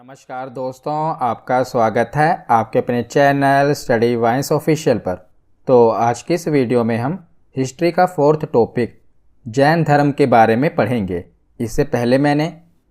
नमस्कार दोस्तों, आपका स्वागत है आपके अपने चैनल स्टडी वाइन्स ऑफिशियल पर। तो आज की इस वीडियो में हम हिस्ट्री का 4th टॉपिक जैन धर्म के बारे में पढ़ेंगे। इससे पहले मैंने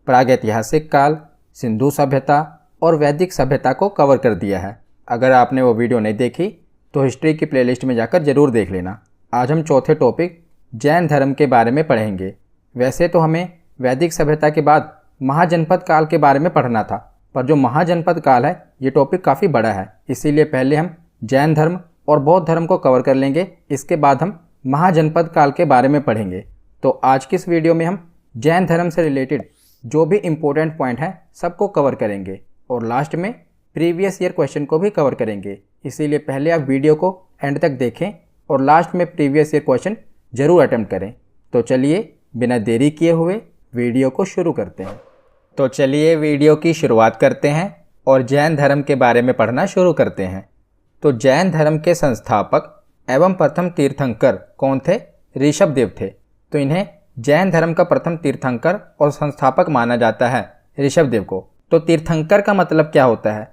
प्रागैतिहासिक काल, सिंधु सभ्यता और वैदिक सभ्यता को कवर कर दिया है। अगर आपने वो वीडियो नहीं देखी तो हिस्ट्री की प्लेलिस्ट में जाकर ज़रूर देख लेना। आज हम चौथे टॉपिक जैन धर्म के बारे में पढ़ेंगे। वैसे तो हमें वैदिक सभ्यता के बाद महाजनपद काल के बारे में पढ़ना था, पर जो महाजनपद काल है ये टॉपिक काफ़ी बड़ा है, इसीलिए पहले हम जैन धर्म और बौद्ध धर्म को कवर कर लेंगे। इसके बाद हम महाजनपद काल के बारे में पढ़ेंगे। तो आज की इस वीडियो में हम जैन धर्म से रिलेटेड जो भी इम्पोर्टेंट पॉइंट हैं सबको कवर करेंगे और लास्ट में प्रीवियस ईयर क्वेश्चन को भी कवर करेंगे। इसीलिए पहले आप वीडियो को एंड तक देखें और लास्ट में प्रीवियस ईयर क्वेश्चन ज़रूर अटेम्प्ट करें। तो चलिए बिना देरी किए हुए वीडियो को शुरू करते हैं। तो चलिए वीडियो की शुरुआत करते हैं और जैन धर्म के बारे में पढ़ना शुरू करते हैं। तो जैन धर्म के संस्थापक एवं प्रथम तीर्थंकर कौन थे? ऋषभदेव थे। तो इन्हें जैन धर्म का प्रथम तीर्थंकर और संस्थापक माना जाता है, ऋषभदेव को। तो तीर्थंकर का मतलब क्या होता है?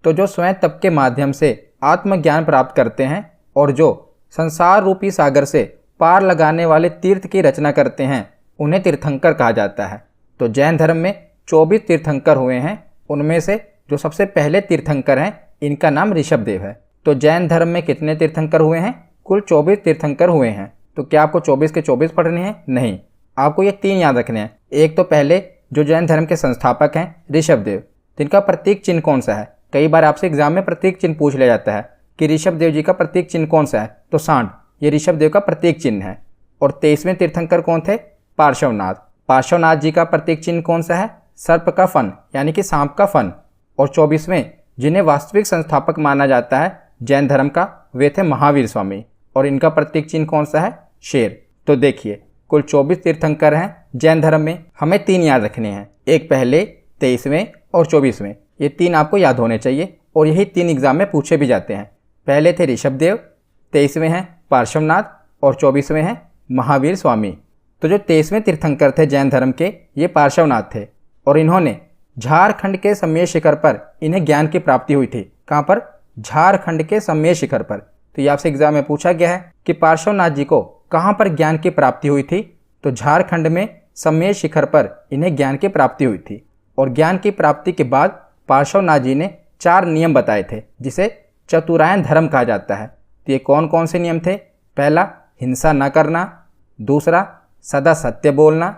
तो जो स्वयं तप के माध्यम से आत्मज्ञान प्राप्त करते हैं और जो संसार रूपी सागर से पार लगाने वाले तीर्थ की रचना करते हैं, उन्हें तीर्थंकर कहा जाता है। तो जैन धर्म में 24 तीर्थंकर हुए हैं। उनमें से जो सबसे पहले तीर्थंकर हैं इनका नाम ऋषभदेव है। तो जैन धर्म में कितने तीर्थंकर हुए हैं? कुल 24 तीर्थंकर हुए हैं। तो क्या आपको 24 के 24 पढ़ने हैं? नहीं, आपको ये 3 याद रखने हैं। एक तो पहले जो जैन धर्म के संस्थापक हैं ऋषभदेव, जिनका प्रतीक चिन्ह कौन सा है? कई बार आपसे एग्जाम में प्रतीक चिन्ह पूछ लिया जाता है कि ऋषभदेव जी का प्रतीक चिन्ह कौन सा है, तो सांड, ये ऋषभदेव का प्रतीक चिन्ह है। और 23वें तीर्थंकर कौन थे? पार्श्वनाथ। पार्श्वनाथ जी का प्रतीक चिन्ह कौन सा है? सर्प का फन, यानी कि सांप का फन। और 24वें जिन्हें वास्तविक संस्थापक माना जाता है जैन धर्म का, वे थे महावीर स्वामी। और इनका प्रतीक चिन्ह कौन सा है? शेर। तो देखिए कुल 24 तीर्थंकर हैं जैन धर्म में। हमें 3 याद रखने हैं, एक पहले, 23वें और 24वें। ये 3 आपको याद होने चाहिए और यही 3 एग्जाम में पूछे भी जाते हैं। पहले थे ऋषभदेव, 23वें हैं पार्श्वनाथ और 24वें हैं महावीर स्वामी। तो जो 23वें तीर्थंकर थे जैन धर्म के, ये पार्श्वनाथ थे और इन्होंने झारखंड के सम्मेय शिखर पर इन्हें ज्ञान की प्राप्ति हुई थी। कहाँ पर? झारखंड के सम्मेय शिखर पर। तो ये आपसे एग्जाम में पूछा गया है कि पार्श्वनाथ जी को कहाँ पर ज्ञान की प्राप्ति हुई थी? तो झारखंड में सम्मेय शिखर पर इन्हें ज्ञान की प्राप्ति हुई थी। और ज्ञान की प्राप्ति के बाद पार्श्वनाथ जी ने 4 नियम बताए थे, जिसे चतुरायन धर्म कहा जाता है। तो ये कौन कौन से नियम थे? पहला, हिंसा न करना। दूसरा, सदा सत्य बोलना।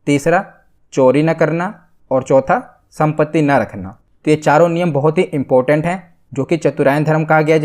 तीसरा, चोरी न करना। और चौथा, संपत्ति न रखना। तो ये चारों नियम बहुत ही इंपॉर्टेंट हैं, जो कि चतुरायन धर्म कहा गया,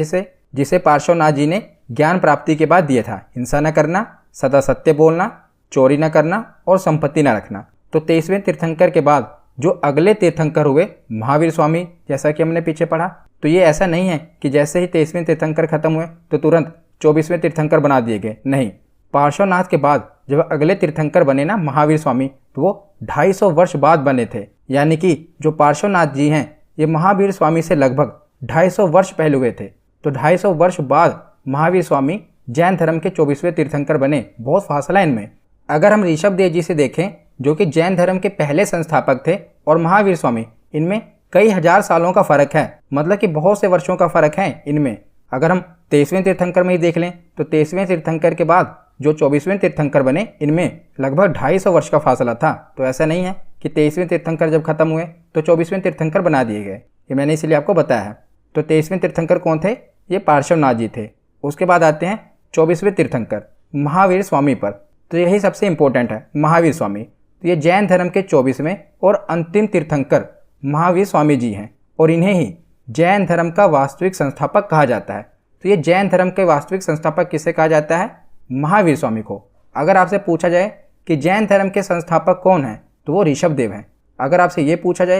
जिसे पार्श्वनाथ जी ने ज्ञान प्राप्ति के बाद दिया था। हिंसा न करना, सदा सत्य बोलना, चोरी न करना और संपत्ति न रखना। तो 23वें तीर्थंकर के बाद जो अगले तीर्थंकर हुए महावीर स्वामी, जैसा कि हमने पीछे पढ़ा। तो ये ऐसा नहीं है कि जैसे ही 23वें तीर्थंकर खत्म हुए तो तुरंत 24वें तीर्थंकर बना दिए गए, नहीं। पार्श्वनाथ के बाद जब अगले तीर्थंकर बने ना महावीर स्वामी, तो वो 250 वर्ष बाद बने थे। यानी कि जो पार्श्वनाथ जी हैं ये महावीर स्वामी से लगभग 250 वर्ष पहले हुए थे। तो 250 वर्ष बाद महावीर स्वामी जैन धर्म के 24वें तीर्थंकर बने। बहुत फासला इनमें। अगर हम ऋषभदेव जी से देखें, जो कि जैन धर्म के पहले संस्थापक थे, और महावीर स्वामी, इनमें कई हजार सालों का फर्क है। मतलब कि बहुत से वर्षों का फर्क है इनमें। अगर हम 23वें तीर्थंकर में ही देख लें तो 23वें तीर्थंकर के बाद जो 24वें तीर्थंकर बने, इनमें लगभग 250 वर्ष का फासला था। तो ऐसा नहीं है कि 23वें तीर्थंकर जब खत्म हुए तो 24वें तीर्थंकर बना दिए गए। ये मैंने इसलिए आपको बताया है। तो 23वें तीर्थंकर कौन थे? ये पार्श्वनाथ जी थे। उसके बाद आते हैं 24वें तीर्थंकर महावीर स्वामी पर। तो यही सबसे इंपॉर्टेंट है, महावीर स्वामी। तो ये जैन धर्म के 24वें और अंतिम तीर्थंकर महावीर स्वामी जी हैं और इन्हें ही जैन धर्म का वास्तविक संस्थापक कहा जाता है। तो ये जैन धर्म के वास्तविक संस्थापक किसे कहा जाता है? महावीर स्वामी को। अगर आपसे पूछा जाए कि जैन धर्म के संस्थापक कौन हैं, तो वो ऋषभदेव हैं। अगर आपसे ये पूछा जाए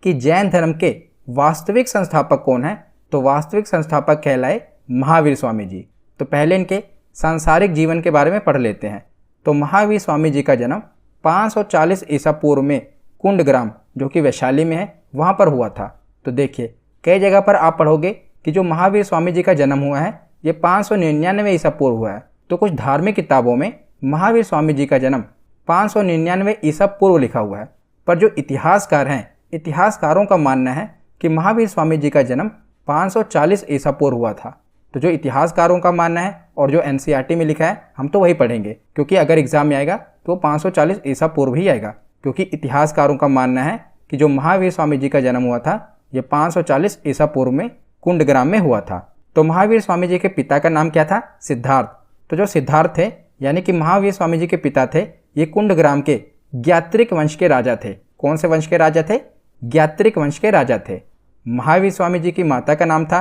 कि जैन धर्म के वास्तविक संस्थापक कौन हैं, तो वास्तविक संस्थापक कहलाए महावीर स्वामी जी। तो पहले इनके सांसारिक जीवन के बारे में पढ़ लेते हैं। तो महावीर स्वामी जी का जन्म 540 ईसा पूर्व में कुंडग्राम, जो कि वैशाली में है, वहाँ पर हुआ था। तो देखिए कई जगह पर आप पढ़ोगे कि जो महावीर स्वामी जी का जन्म हुआ है ये 599 ईसा पूर्व हुआ है। तो कुछ धार्मिक किताबों में महावीर स्वामी जी का जन्म 599 ईसा पूर्व लिखा हुआ है, पर जो इतिहासकार हैं इतिहासकारों का मानना है कि महावीर स्वामी जी का जन्म 540 ईसा पूर्व हुआ था। तो जो इतिहासकारों का मानना है और जो एनसीईआरटी में लिखा है हम तो वही पढ़ेंगे, क्योंकि अगर एग्जाम में आएगा तो 540 ईसा पूर्व ही आएगा, क्योंकि इतिहासकारों का मानना है कि जो महावीर स्वामी जी का जन्म हुआ था ये 540 ईसा पूर्व में कुंडग्राम में हुआ था। तो महावीर स्वामी जी के पिता का नाम क्या था? सिद्धार्थ। तो जो सिद्धार्थ थे यानी कि महावीर स्वामी जी के पिता थे, ये कुंडग्राम के ज्ञात्रिक वंश के राजा थे। कौन से वंश के राजा थे? ज्ञात्रिक वंश के राजा थे। महावीर स्वामी जी की माता का नाम था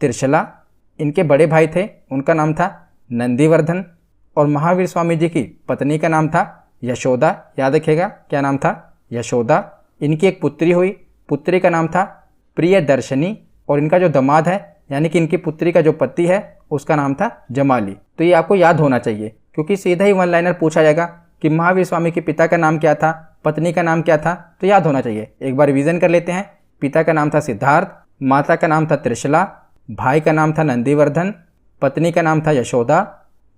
त्रिशला, इनके बड़े भाई थे उनका नाम था नंदीवर्धन, और महावीर स्वामी जी की पत्नी का नाम था यशोदा। याद रखिएगा क्या नाम था? यशोदा। इनकी एक पुत्री हुई, पुत्री का नाम था प्रियदर्शनी, और इनका जो दामाद है यानी कि इनकी पुत्री का जो पति है उसका नाम था जमाली। तो ये आपको याद होना चाहिए, क्योंकि सीधा ही वन लाइनर पूछा जाएगा कि महावीर स्वामी के पिता का नाम क्या था, पत्नी का नाम क्या था, तो याद होना चाहिए। एक बार रिवीजन कर लेते हैं। पिता का नाम था सिद्धार्थ, माता का नाम था त्रिशला, भाई का नाम था नंदीवर्धन, पत्नी का नाम था यशोदा,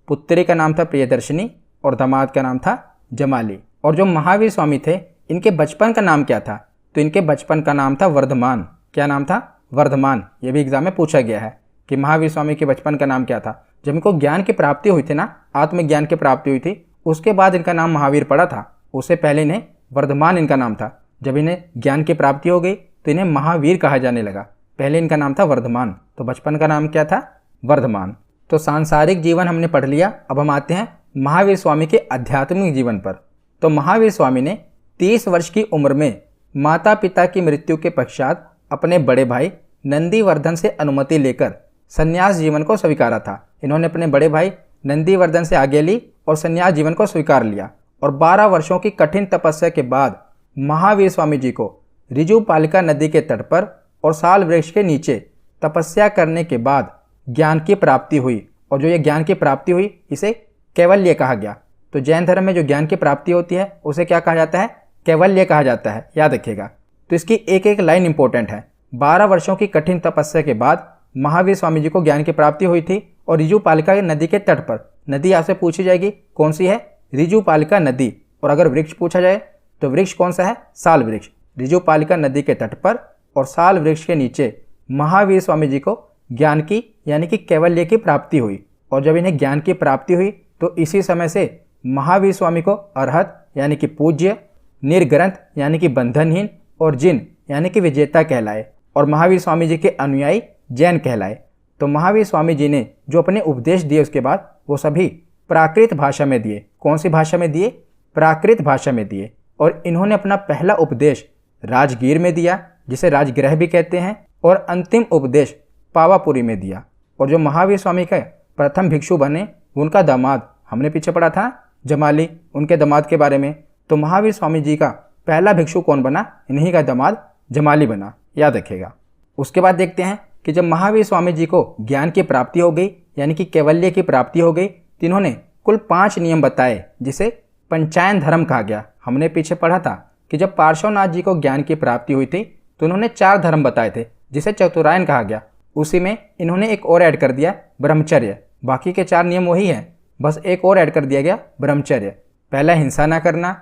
पुत्री का नाम था प्रियदर्शनी, और दामाद का नाम था जमाली। और जो महावीर स्वामी थे इनके बचपन का नाम क्या था? तो इनके बचपन का नाम था वर्धमान। क्या नाम था? वर्धमान। ये भी एग्जाम में पूछा गया है कि महावीर स्वामी के बचपन का नाम क्या था। जब इनको ज्ञान की प्राप्ति हुई थी ना, आत्मज्ञान की प्राप्ति हुई थी, उसके बाद इनका नाम महावीर पड़ा था। उससे पहले इन्हें वर्धमान इनका नाम था। जब इन्हें ज्ञान की प्राप्ति हो गई तो इन्हें महावीर कहा जाने लगा। पहले इनका नाम था वर्धमान, तो बचपन का नाम क्या था? वर्धमान। तो सांसारिक जीवन हमने पढ़ लिया। अब हम आते हैं महावीर स्वामी के आध्यात्मिक जीवन पर। तो महावीर स्वामी ने 30 वर्ष की उम्र में माता पिता की मृत्यु के पश्चात अपने बड़े भाई नंदीवर्धन से अनुमति लेकर संन्यास जीवन को स्वीकारा था। इन्होंने अपने बड़े भाई नंदीवर्धन से आज्ञा ली और संन्यास जीवन को स्वीकार लिया। और 12 वर्षों की कठिन तपस्या के बाद महावीर स्वामी जी को ऋजुपालिका नदी के तट पर और साल वृक्ष के नीचे तपस्या करने के बाद ज्ञान की प्राप्ति हुई। और जो ये ज्ञान की प्राप्ति हुई इसे कैवल्य कहा गया। तो जैन धर्म में जो ज्ञान की प्राप्ति होती है उसे क्या कहा जाता है? कैवल्य कहा जाता है। याद रखिएगा। तो इसकी एक एक लाइन इंपॉर्टेंट है। 12 वर्षों की कठिन तपस्या के बाद महावीर स्वामी जी को ज्ञान की प्राप्ति हुई थी और ऋजुपालिका नदी के तट पर। नदी आपसे पूछी जाएगी कौन सी है? ऋजुपालिका नदी। और अगर वृक्ष पूछा जाए तो वृक्ष कौन सा है? साल वृक्ष। ऋजुपालिका नदी के तट पर और साल वृक्ष के नीचे महावीर स्वामी जी को ज्ञान की यानी कि कैवल्य की प्राप्ति हुई। और जब इन्हें ज्ञान की प्राप्ति हुई तो इसी समय से महावीर स्वामी को अरहत यानी कि पूज्य, निर्ग्रंथ यानी कि बंधनहीन, और जिन यानी कि विजेता कहलाए। और महावीर स्वामी जी के अनुयायी जैन कहलाए। तो महावीर स्वामी जी ने जो अपने उपदेश दिए उसके बाद वो सभी प्राकृत भाषा में दिए। कौन सी भाषा में दिए? प्राकृत भाषा में दिए। और इन्होंने अपना पहला उपदेश राजगीर में दिया, जिसे राजगृह भी कहते हैं, और अंतिम उपदेश पावापुरी में दिया। और जो महावीर स्वामी का प्रथम भिक्षु बने उनका दामाद हमने पीछे पढ़ा था जमाली, उनके दामाद के बारे में। तो महावीर स्वामी जी का पहला भिक्षु कौन बना? इन्हीं का दामाद जमाली बना। याद रखिएगा। उसके बाद देखते हैं कि जब महावीर स्वामी जी को ज्ञान की प्राप्ति हो गई यानी कि कैवल्य की प्राप्ति हो गई तो इन्होंने कुल 5 नियम बताए, जिसे पंचायन धर्म कहा गया। हमने पीछे पढ़ा था कि जब पार्श्वनाथ जी को ज्ञान की प्राप्ति हुई थी तो उन्होंने 4 धर्म बताए थे, जिसे चतुरायन कहा गया। उसी में इन्होंने एक और ऐड कर दिया, ब्रह्मचर्य। बाकी के 4 नियम वही हैं, बस एक और ऐड कर दिया गया, ब्रह्मचर्य। पहला हिंसा ना करना,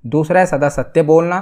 दूसरा है सदा सत्य बोलना,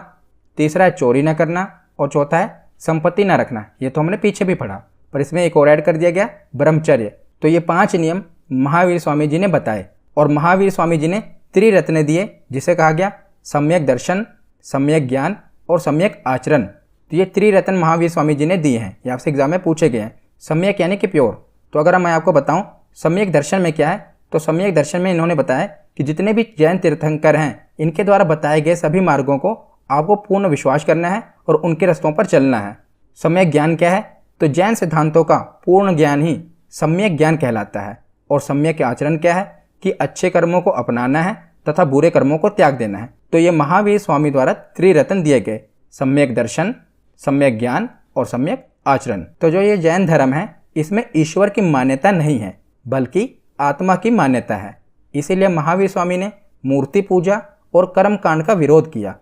तीसरा है चोरी ना करना, और चौथा है संपत्ति ना रखना। ये तो हमने पीछे भी पढ़ा, पर इसमें एक और ऐड कर दिया गया, ब्रह्मचर्य। तो ये 5 नियम महावीर स्वामी जी ने बताए। और महावीर स्वामी जी ने त्रिरत्न दिए, जिसे कहा गया सम्यक दर्शन, सम्यक ज्ञान और सम्यक आचरण। तो ये त्रिरत्न महावीर स्वामी जी ने दिए हैं। ये आपसे एग्जाम में पूछे गए हैं। सम्यक यानी कि प्योर। तो अगर मैं आपको बताऊं सम्यक दर्शन में क्या है, तो सम्यक दर्शन में इन्होंने बताया कि जितने भी जैन तीर्थंकर हैं इनके द्वारा बताए गए सभी मार्गों को आपको पूर्ण विश्वास करना है और उनके रास्तों पर चलना है। सम्यक ज्ञान क्या है? तो जैन सिद्धांतों का पूर्ण ज्ञान ही सम्यक ज्ञान कहलाता है। और सम्यक आचरण क्या है? कि अच्छे कर्मों को अपनाना है तथा बुरे कर्मों को त्याग देना है। तो ये महावीर स्वामी द्वारा त्रिरत्न दिए गए, सम्यक दर्शन, सम्यक ज्ञान और सम्यक आचरण। तो जो ये जैन धर्म है इसमें ईश्वर की मान्यता नहीं है, बल्कि आत्मा की मान्यता है। इसीलिए महावीर स्वामी ने मूर्ति पूजा और कर्म कांड का विरोध किया।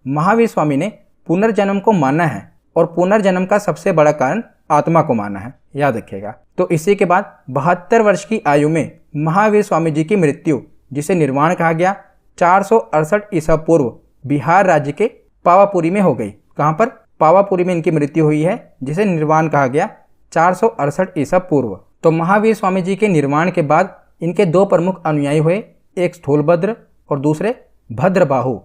महावीर स्वामी ने पुनर्जन्म को माना है और पुनर्जन्म का सबसे बड़ा कारण आत्मा को माना है। याद रखिएगा। तो इसी के बाद 72 वर्ष की आयु में महावीर स्वामी जी की मृत्यु, जिसे निर्वाण कहा गया, 468 ईसा पूर्व बिहार राज्य के पावापुरी में हो गई। कहाँ पर? पावापुरी में इनकी मृत्यु हुई है, जिसे निर्वाण कहा गया 468 ईसा पूर्व। तो महावीर स्वामी जी के निर्वाण के बाद इनके दो प्रमुख अनुयायी हुए, एक स्थूलभद्र और दूसरे भद्रबाहु।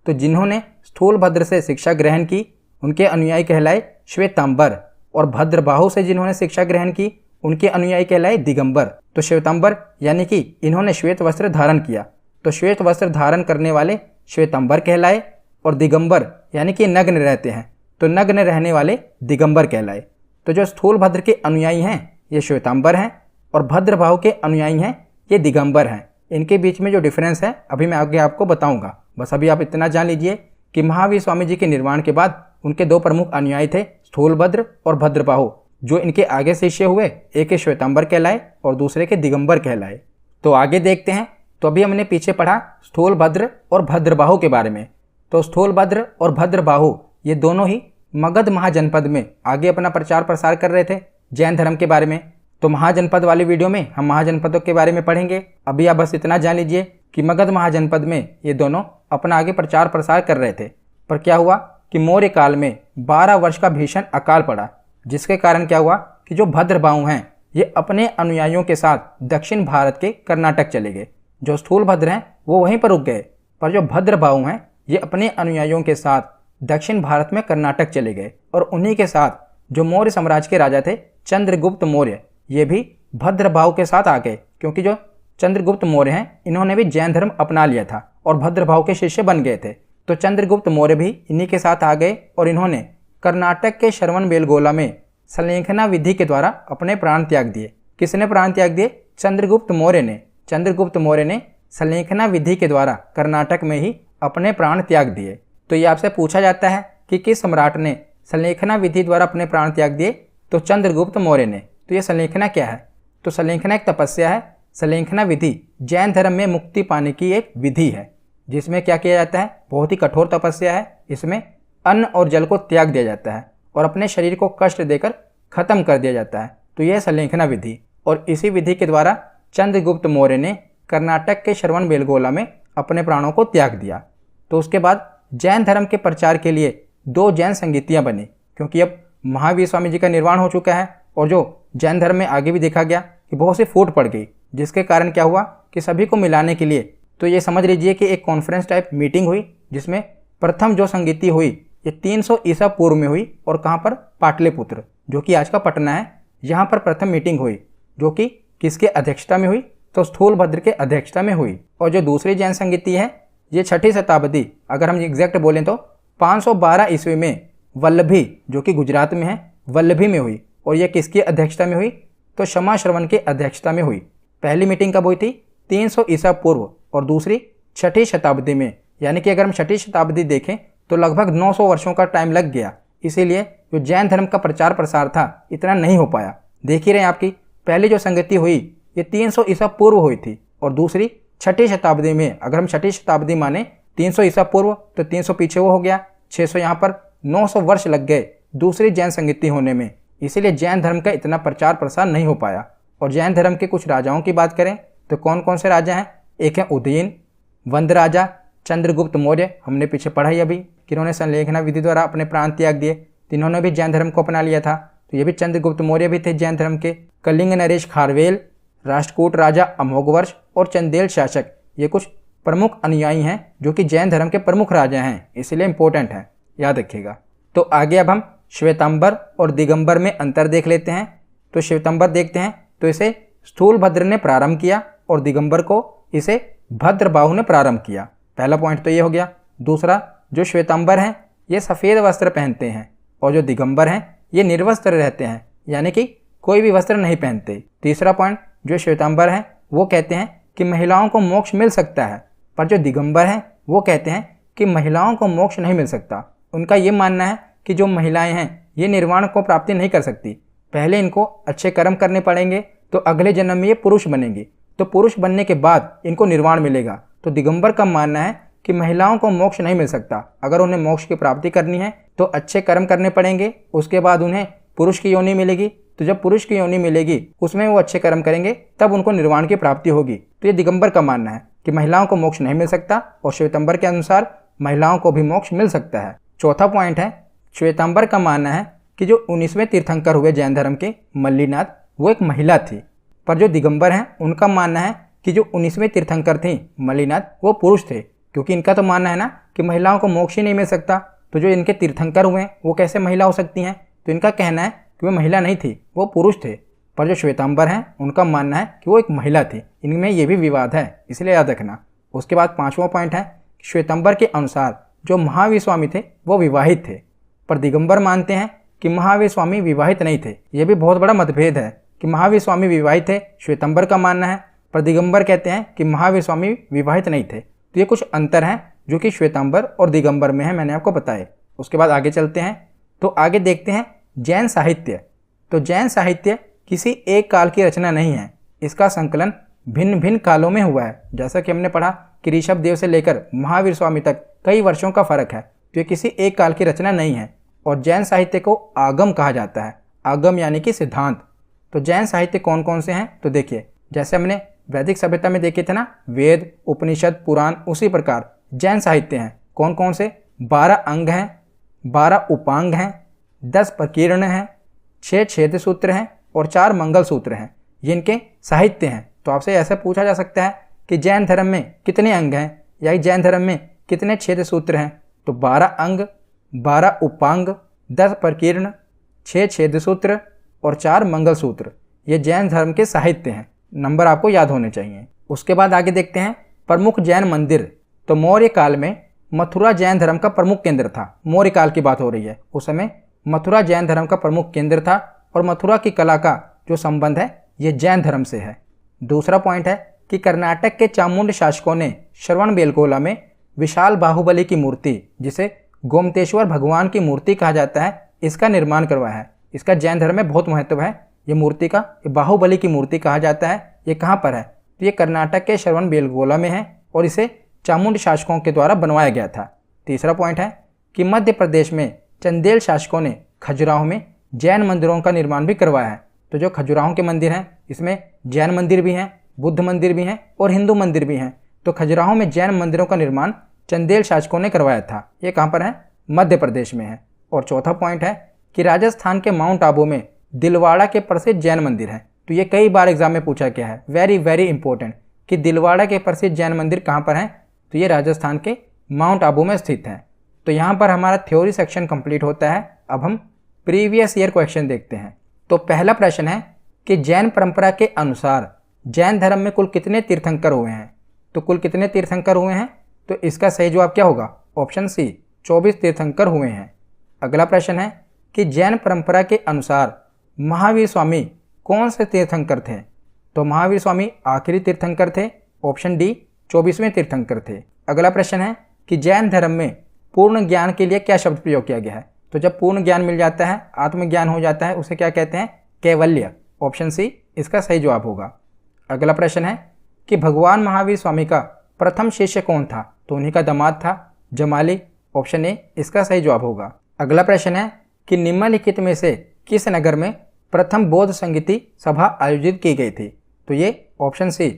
तो जिन्होंने स्थूलभद्र से शिक्षा ग्रहण की उनके अनुयायी कहलाए श्वेतांबर, और भद्रबाहु से जिन्होंने शिक्षा ग्रहण की उनके अनुयायी कहलाए दिगंबर। तो श्वेतांबर यानी कि इन्होंने श्वेत वस्त्र धारण किया, तो श्वेत वस्त्र धारण करने वाले श्वेतांबर कहलाए, और दिगंबर यानी कि नग्न रहते हैं तो नग्न रहने वाले दिगंबर कहलाए। तो जो स्थूलभद्र के अनुयायी हैं ये श्वेतांबर हैं, और भद्रबाहु के अनुयायी हैं ये दिगंबर हैं। इनके बीच में जो डिफरेंस है अभी मैं आगे आपको बताऊंगा। बस अभी आप इतना जान लीजिए कि महावीर स्वामी जी के निर्वाण के बाद उनके दो प्रमुख अनुयायी थे, स्थूलभद्र और भद्रबाहु। जो इनके आगे शिष्य हुए, एक के श्वेतांबर कहलाए और दूसरे के दिगंबर कहलाए। तो आगे देखते हैं। तो अभी हमने पीछे पढ़ा स्थूलभद्र और भद्रबाहु के बारे में। तो स्थूलभद्र और भद्रबाहु ये दोनों ही मगध महाजनपद में आगे अपना प्रचार प्रसार कर रहे थे जैन धर्म के बारे में। तो महाजनपद वाली वीडियो में हम महाजनपदों के बारे में पढ़ेंगे। अभी आप बस इतना जान लीजिए कि मगध महाजनपद में ये दोनों अपना आगे प्रचार प्रसार कर रहे थे। पर क्या हुआ कि मौर्य काल में 12 वर्ष का भीषण अकाल पड़ा, जिसके कारण क्या हुआ कि जो भद्रबाहु हैं ये अपने अनुयायियों के साथ दक्षिण भारत के कर्नाटक चले गए। जो स्थूलभद्र हैं वो वहीं पर रुक गए, पर जो भद्रबाहु हैं ये अपने अनुयायियों के साथ दक्षिण भारत में कर्नाटक चले गए। और उन्हीं के साथ जो मौर्य साम्राज्य के राजा थे चंद्रगुप्त मौर्य, ये भी भद्रबाहु के साथ आ गए, क्योंकि जो चंद्रगुप्त मौर्य हैं इन्होंने भी जैन धर्म अपना लिया था और भद्रबाहु के शिष्य बन गए थे। तो चंद्रगुप्त मौर्य भी इन्हीं के साथ आ गए और इन्होंने कर्नाटक के श्रवणबेलगोला में संलेखना विधि के द्वारा अपने प्राण त्याग दिए। किसने प्राण त्याग दिए? चंद्रगुप्त मौर्य ने। चंद्रगुप्त मौर्य ने संलेखना विधि के द्वारा कर्नाटक में ही अपने प्राण त्याग दिए। तो ये आपसे पूछा जाता है कि किस सम्राट ने संलेखना विधि द्वारा अपने प्राण त्याग दिए? तो चंद्रगुप्त मौर्य ने। तो ये संलेखना क्या है? तो संलेखना एक तपस्या है। संलेखना विधि जैन धर्म में मुक्ति पाने की एक विधि है, जिसमें क्या किया जाता है? बहुत ही कठोर तपस्या है। इसमें अन्न और जल को त्याग दिया जाता है और अपने शरीर को कष्ट देकर खत्म कर दिया जाता है। तो यह संलेखना विधि, और इसी विधि के द्वारा चंद्रगुप्त मौर्य ने कर्नाटक के श्रवणबेलगोला में अपने प्राणों को त्याग दिया। तो उसके बाद जैन धर्म के प्रचार के लिए 2 जैन संगीतियाँ बनी, क्योंकि अब महावीर स्वामी जी का निर्वाण हो चुका है और जो जैन धर्म में आगे भी देखा गया कि बहुत सी फूट पड़ गई, जिसके कारण क्या हुआ कि सभी को मिलाने के लिए तो ये समझ लीजिए कि एक कॉन्फ्रेंस टाइप मीटिंग हुई, जिसमें प्रथम जो संगीति हुई ये 300 ईसा पूर्व में हुई। और कहाँ पर? पाटलिपुत्र, जो कि आज का पटना है। यहाँ पर प्रथम मीटिंग हुई, जो कि किसके अध्यक्षता में हुई? तो स्थूलभद्र के अध्यक्षता में हुई। और जो दूसरी जैन संगीति है ये 6ठी शताब्दी, अगर हम एग्जैक्ट बोलें तो 512 ईस्वी में वल्लभी, जो कि गुजरात में है, वल्लभी में हुई। और यह किसकी अध्यक्षता में हुई? तो क्षमा श्रवण के अध्यक्षता में हुई। पहली मीटिंग कब हुई थी? 300 ईसा पूर्व, और दूसरी 6ठी शताब्दी में। यानी कि अगर हम 6ठी शताब्दी देखें तो लगभग 900 वर्षों का टाइम लग गया। इसीलिए जो जैन धर्म का प्रचार प्रसार था इतना नहीं हो पाया। देख ही रहे हैं आपकी पहली जो संगति हुई ये 300 ईसा पूर्व हुई थी, और दूसरी 6ठी शताब्दी में। अगर हम 6ठी शताब्दी माने 300 ईसा पूर्व तो 300 पीछे वो हो गया, 600 यहाँ पर, 900 वर्ष लग गए दूसरी जैन संगति होने में। इसीलिए जैन धर्म का इतना प्रचार प्रसार नहीं हो पाया। और जैन धर्म के कुछ राजाओं की बात करें तो कौन कौन से राजा हैं? एक है उदयन, वंद राजा, चंद्रगुप्त मौर्य, हमने पीछे पढ़ा ही अभी कि इन्होंने संलेखना विधि द्वारा अपने प्राण त्याग दिए, तो इन्होंने भी जैन धर्म को अपना लिया था। तो ये भी चंद्रगुप्त मौर्य भी थे जैन धर्म के। कलिंग नरेश खारवेल, राष्ट्रकूट राजा अमोघवर्ष और चंदेल शासक, ये कुछ प्रमुख अनुयायी हैं जो कि जैन धर्म के प्रमुख राजा हैं, इसलिए इंपॉर्टेंट है, याद रखिएगा। तो आगे अब हम श्वेतांबर और दिगंबर में अंतर देख लेते हैं। तो श्वेतांबर देखते हैं तो इसे स्थूलभद्र ने प्रारंभ किया और दिगंबर को इसे भद्रबाहु ने प्रारंभ किया। पहला पॉइंट तो ये हो गया। दूसरा, जो श्वेतांबर हैं ये सफ़ेद वस्त्र पहनते हैं और जो दिगंबर हैं ये निर्वस्त्र रहते हैं, यानी कि कोई भी वस्त्र नहीं पहनते। तीसरा पॉइंट, जो श्वेतांबर हैं वो कहते हैं कि महिलाओं को मोक्ष मिल सकता है, पर जो दिगंबर हैं वो कहते हैं कि महिलाओं को मोक्ष नहीं मिल सकता। उनका ये मानना है कि जो महिलाएं हैं ये निर्वाण को प्राप्ति नहीं कर सकती, पहले इनको अच्छे कर्म करने पड़ेंगे, तो अगले जन्म में ये पुरुष बनेंगी, तो पुरुष बनने के बाद इनको निर्वाण मिलेगा। तो दिगंबर का मानना है कि महिलाओं को मोक्ष नहीं मिल सकता। अगर उन्हें मोक्ष की प्राप्ति करनी है तो अच्छे कर्म करने पड़ेंगे, उसके बाद उन्हें पुरुष की योनि मिलेगी। तो जब पुरुष की योनि मिलेगी उसमें वो अच्छे कर्म करेंगे, तब उनको निर्वाण की प्राप्ति होगी। तो ये दिगंबर का मानना है कि महिलाओं को मोक्ष नहीं मिल सकता, और श्वेतांबर के अनुसार महिलाओं को भी मोक्ष मिल सकता है। चौथा पॉइंट है, श्वेतांबर का मानना है कि जो 19वें तीर्थंकर हुए जैन धर्म के मल्लीनाथ, वो एक महिला थी। पर जो दिगंबर हैं उनका मानना है कि जो 19वें तीर्थंकर थे मल्लीनाथ, वो पुरुष थे, क्योंकि इनका तो मानना है ना कि महिलाओं को मोक्ष ही नहीं मिल सकता, तो जो इनके तीर्थंकर हुए हैं वो कैसे महिला हो सकती हैं। तो इनका कहना है कि वो महिला नहीं थी, वो पुरुष थे। पर जो श्वेतांबर हैं उनका मानना है कि वो एक महिला थी। इनमें ये भी विवाद है, इसलिए याद रखना। उसके बाद 5वां पॉइंट है, श्वेतांबर के अनुसार जो महावीर स्वामी थे वो विवाहित थे, पर दिगंबर मानते हैं कि महावीर स्वामी विवाहित नहीं थे। यह भी बहुत बड़ा मतभेद है कि महावीर स्वामी विवाहित थे, श्वेतांबर का मानना है, पर दिगंबर कहते हैं कि महावीर स्वामी विवाहित नहीं थे। तो ये कुछ अंतर हैं जो कि श्वेतांबर और दिगंबर में है, मैंने आपको बताए। उसके बाद आगे चलते हैं, तो आगे देखते हैं जैन साहित्य। तो जैन साहित्य किसी एक काल की रचना नहीं है, इसका संकलन भिन्न भिन्न कालों में हुआ है। जैसा कि हमने पढ़ा कि ऋषभ देव से लेकर महावीर स्वामी तक कई वर्षों का फर्क है, तो ये किसी एक काल की रचना नहीं है। और जैन साहित्य को आगम कहा जाता है, आगम यानी कि सिद्धांत। तो जैन साहित्य कौन कौन से हैं, तो देखिए जैसे हमने वैदिक सभ्यता में देखे थे ना, वेद, उपनिषद, पुराण, उसी प्रकार जैन साहित्य हैं। कौन कौन से? 12 अंग हैं, 12 उपांग हैं, 10 प्रकीर्ण हैं, 6 छेद सूत्र हैं और 4 मंगल सूत्र हैं। ये इनके साहित्य हैं। तो आपसे ऐसा पूछा जा सकता है कि जैन धर्म में कितने अंग हैं या जैन धर्म में कितने छेद सूत्र हैं। तो 12 अंग, 12 उपांग, 10 प्रकीर्ण, 6 छेद सूत्र और 4 मंगल सूत्र, ये जैन धर्म के साहित्य हैं। नंबर आपको याद होने चाहिए। उसके बाद आगे देखते हैं प्रमुख जैन मंदिर। तो मौर्य काल में मथुरा जैन धर्म का प्रमुख केंद्र था। मौर्य काल की बात हो रही है, उस समय मथुरा जैन धर्म का प्रमुख केंद्र था और मथुरा की कला का जो संबंध है ये जैन धर्म से है। दूसरा पॉइंट है कि कर्नाटक के चामुंड शासकों ने श्रवणबेलगोला में विशाल बाहुबली की मूर्ति, जिसे गोमतेश्वर भगवान की मूर्ति कहा जाता है, इसका निर्माण करवाया है। इसका जैन धर्म में बहुत महत्व है। ये मूर्ति का बाहुबली की मूर्ति कहा जाता है। ये कहाँ पर है? तो ये कर्नाटक के श्रवणबेलगोला में है और इसे चामुंड शासकों के द्वारा बनवाया गया था। तीसरा पॉइंट है कि मध्य प्रदेश में चंदेल शासकों ने खजुराहो में जैन मंदिरों का निर्माण भी करवाया है। तो जो खजुराहो के मंदिर हैं इसमें जैन मंदिर भी हैं, बुद्ध मंदिर भी हैं और हिंदू मंदिर भी हैं। तो खजुराहो में जैन मंदिरों का निर्माण चंदेल शासकों ने करवाया था। ये कहाँ पर है? मध्य प्रदेश में है। और चौथा पॉइंट है कि राजस्थान के माउंट आबू में दिलवाड़ा के प्रसिद्ध जैन मंदिर है। तो ये कई बार एग्जाम में पूछा गया है, वेरी वेरी इंपॉर्टेंट, कि दिलवाड़ा के प्रसिद्ध जैन मंदिर कहाँ पर हैं। तो ये राजस्थान के माउंट आबू में स्थित है। तो यहाँ पर हमारा थ्योरी सेक्शन कंप्लीट होता है। अब हम प्रीवियस ईयर क्वेश्चन देखते हैं। तो पहला प्रश्न है कि जैन परंपरा के अनुसार जैन धर्म में कुल कितने तीर्थंकर हुए हैं। तो कुल कितने तीर्थंकर हुए हैं? तो इसका सही जवाब क्या होगा? ऑप्शन सी, 24 तीर्थंकर हुए हैं। अगला प्रश्न है कि जैन परंपरा के अनुसार महावीर स्वामी कौन से तीर्थंकर थे। तो महावीर स्वामी आखिरी तीर्थंकर थे। ऑप्शन डी, 24वें तीर्थंकर थे। अगला प्रश्न है कि जैन धर्म में पूर्ण ज्ञान के लिए क्या शब्द प्रयोग किया गया है। तो जब पूर्ण ज्ञान मिल जाता है, आत्मज्ञान हो जाता है, उसे क्या कहते हैं? कैवल्य। ऑप्शन सी इसका सही जवाब होगा। अगला प्रश्न है कि भगवान महावीर स्वामी का प्रथम शिष्य कौन था। तो उन्हीं का दामाद था जमाली। ऑप्शन ए इसका सही जवाब होगा। अगला प्रश्न है कि निम्नलिखित में से किस नगर में प्रथम बौद्ध संगीति सभा आयोजित की गई थी। तो ये ऑप्शन सी,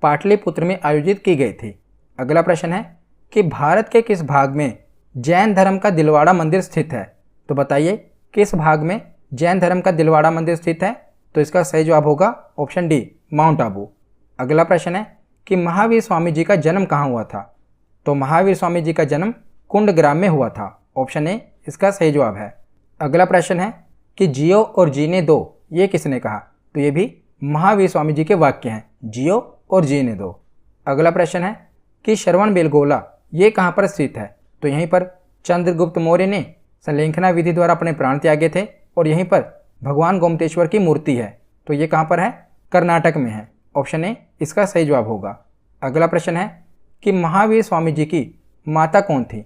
पाटलिपुत्र में आयोजित की गई थी। अगला प्रश्न है कि भारत के किस भाग में जैन धर्म का दिलवाड़ा मंदिर स्थित है। तो बताइए किस भाग में जैन धर्म का दिलवाड़ा मंदिर स्थित है। तो इसका सही जवाब होगा ऑप्शन डी, माउंट आबू। अगला प्रश्न है कि महावीर स्वामी जी का जन्म कहाँ हुआ था। तो महावीर स्वामी जी का जन्म कुंडग्राम में हुआ था। ऑप्शन ए इसका सही जवाब है। अगला प्रश्न है कि जियो और जीने दो, ये किसने कहा। तो ये भी महावीर स्वामी जी के वाक्य हैं, जियो और जीने दो। अगला प्रश्न है कि श्रवणबेलगोला ये कहाँ पर स्थित है। तो यहीं पर चंद्रगुप्त मौर्य ने संलेखना विधि द्वारा अपने प्राण त्यागे थे और यहीं पर भगवान गोमतेश्वर की मूर्ति है। तो ये कहाँ पर है? कर्नाटक में है। ऑप्शन ए इसका सही जवाब होगा। अगला प्रश्न है कि महावीर स्वामी जी की माता कौन थी।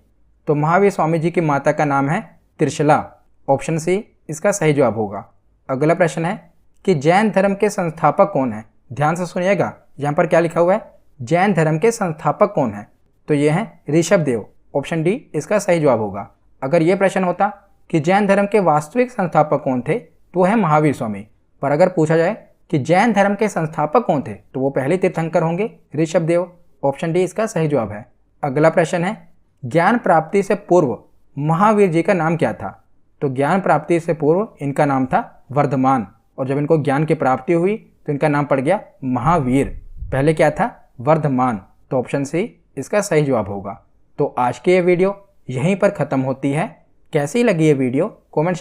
तो महावीर स्वामी जी की माता का नाम है त्रिशला। ऑप्शन सी इसका सही जवाब होगा। अगला प्रश्न है कि जैन धर्म के संस्थापक कौन है। ध्यान से सुनिएगा, यहाँ पर क्या लिखा हुआ है? जैन धर्म के संस्थापक कौन है। तो ये हैं ऋषभ देव। ऑप्शन डी इसका सही जवाब होगा। अगर ये प्रश्न होता कि जैन धर्म के वास्तविक संस्थापक कौन थे, तो है महावीर स्वामी। पर अगर पूछा जाए कि जैन धर्म के संस्थापक कौन थे, तो वो पहले तीर्थंकर होंगे ऋषभ देव। ऑप्शन डी इसका सही जवाब है। अगला प्रश्न है ज्ञान प्राप्ति से पूर्व महावीर जी का नाम क्या था। तो ज्ञान प्राप्ति से पूर्व इनका नाम था वर्धमान, और जब इनको ज्ञान की प्राप्ति हुई तो इनका नाम पड़ गया महावीर। पहले क्या था? वर्धमान। तो ऑप्शन सी इसका सही जवाब होगा। तो आज की ये वीडियो यहीं पर ख़त्म होती है। कैसी लगी ये वीडियो कमेंट